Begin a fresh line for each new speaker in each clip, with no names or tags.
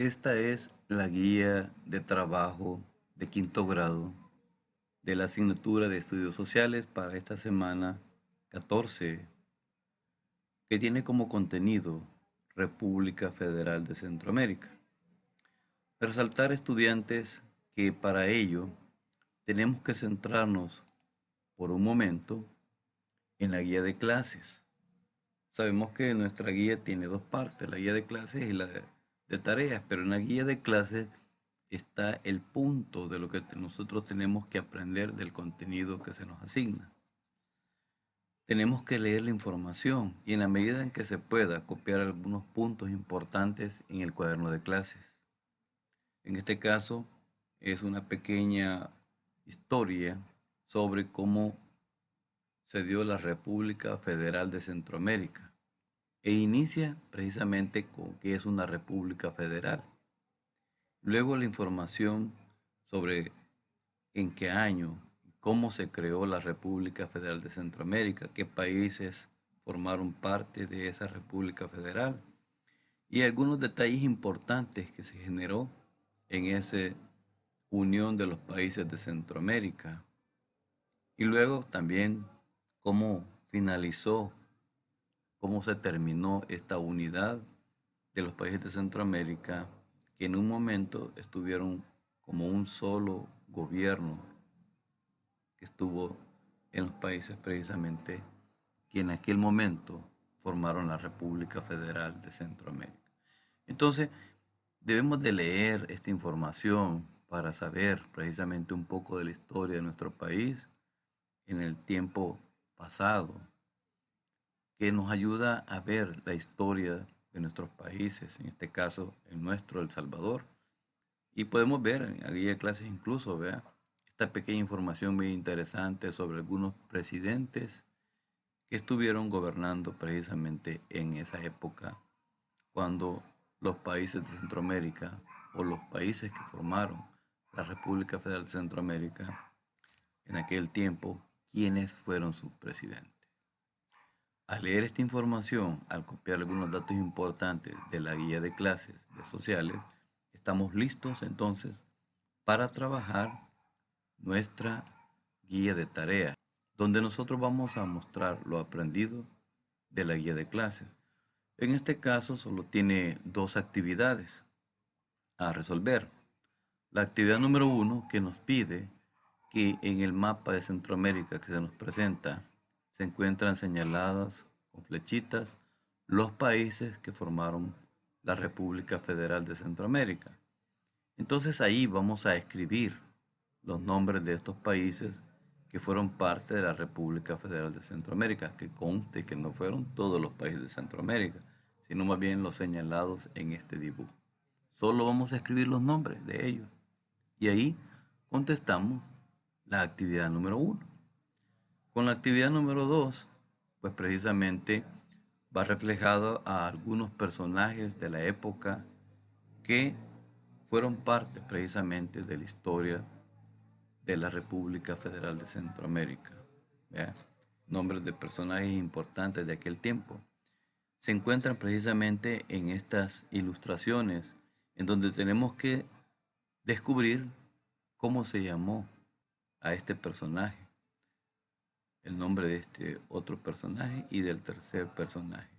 Esta es la guía de trabajo de quinto grado de la asignatura de estudios sociales para esta semana 14, que tiene como contenido República Federal de Centroamérica. Resaltar, estudiantes, que para ello tenemos que centrarnos por un momento en la guía de clases. Sabemos que nuestra guía tiene dos partes, la guía de clases y la de tareas, pero en la guía de clases está el punto de lo que nosotros tenemos que aprender del contenido que se nos asigna. Tenemos que leer la información y en la medida en que se pueda copiar algunos puntos importantes en el cuaderno de clases. En este caso es una pequeña historia sobre cómo se dio la República Federal de Centroamérica e inicia precisamente con qué es una república federal. Luego la información sobre en qué año y cómo se creó la República Federal de Centroamérica, qué países formaron parte de esa República Federal y algunos detalles importantes que se generó en esa unión de los países de Centroamérica. Y luego también cómo finalizó, cómo se terminó esta unidad de los países de Centroamérica que en un momento estuvieron como un solo gobierno que estuvo en los países precisamente que en aquel momento formaron la República Federal de Centroamérica. Entonces, debemos de leer esta información para saber precisamente un poco de la historia de nuestro país en el tiempo pasado, que nos ayuda a ver la historia de nuestros países, en este caso el nuestro, El Salvador. Y podemos ver en la guía de clases incluso, vea, esta pequeña información muy interesante sobre algunos presidentes que estuvieron gobernando precisamente en esa época, cuando los países de Centroamérica o los países que formaron la República Federal de Centroamérica en aquel tiempo, quiénes fueron sus presidentes. Al leer esta información, al copiar algunos datos importantes de la guía de clases de sociales, estamos listos entonces para trabajar nuestra guía de tareas, donde nosotros vamos a mostrar lo aprendido de la guía de clases. En este caso solo tiene dos actividades a resolver. La actividad número 1 que nos pide que en el mapa de Centroamérica que se nos presenta se encuentran señaladas con flechitas los países que formaron la República Federal de Centroamérica. Entonces ahí vamos a escribir los nombres de estos países que fueron parte de la República Federal de Centroamérica, que conste que no fueron todos los países de Centroamérica, sino más bien los señalados en este dibujo. Solo vamos a escribir los nombres de ellos. Y ahí contestamos la actividad número 1. Con la actividad número 2, pues precisamente va reflejado a algunos personajes de la época que fueron parte precisamente de la historia de la República Federal de Centroamérica. ¿Vea? Nombres de personajes importantes de aquel tiempo. Se encuentran precisamente en estas ilustraciones, en donde tenemos que descubrir cómo se llamó a este personaje, el nombre de este otro personaje y del tercer personaje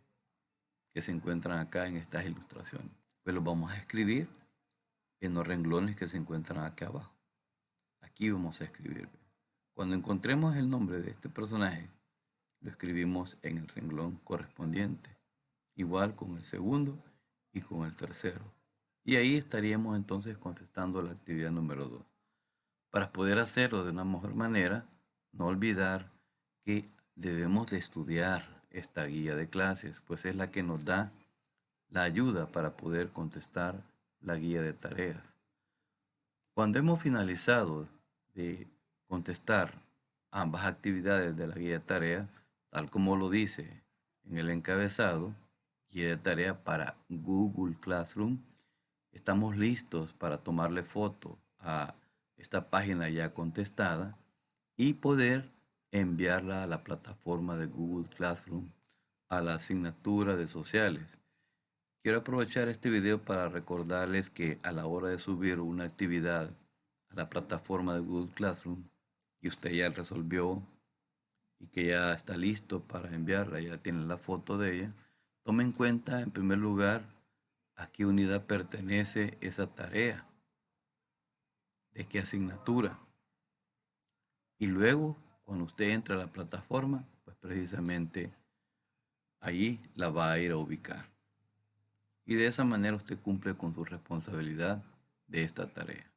que se encuentran acá en estas ilustraciones. Pues los vamos a escribir en los renglones que se encuentran acá abajo. Aquí vamos a escribir. Cuando encontremos el nombre de este personaje, lo escribimos en el renglón correspondiente, igual con el segundo y con el tercero. Y ahí estaríamos entonces contestando la actividad número 2. Para poder hacerlo de una mejor manera, no olvidar que debemos de estudiar esta guía de clases, pues es la que nos da la ayuda para poder contestar la guía de tareas. Cuando hemos finalizado de contestar ambas actividades de la guía de tareas, tal como lo dice en el encabezado, guía de tarea para Google Classroom, estamos listos para tomarle foto a esta página ya contestada y poder enviarla a la plataforma de Google Classroom a la asignatura de sociales, Quiero aprovechar este video para recordarles que a la hora de subir una actividad a la plataforma de Google Classroom y usted ya resolvió y que ya está listo para enviarla, ya tiene la foto de ella, tome en cuenta en primer lugar a qué unidad pertenece esa tarea, de qué asignatura. Y luego, cuando usted entra a la plataforma, pues precisamente allí la va a ir a ubicar. Y de esa manera usted cumple con su responsabilidad de esta tarea.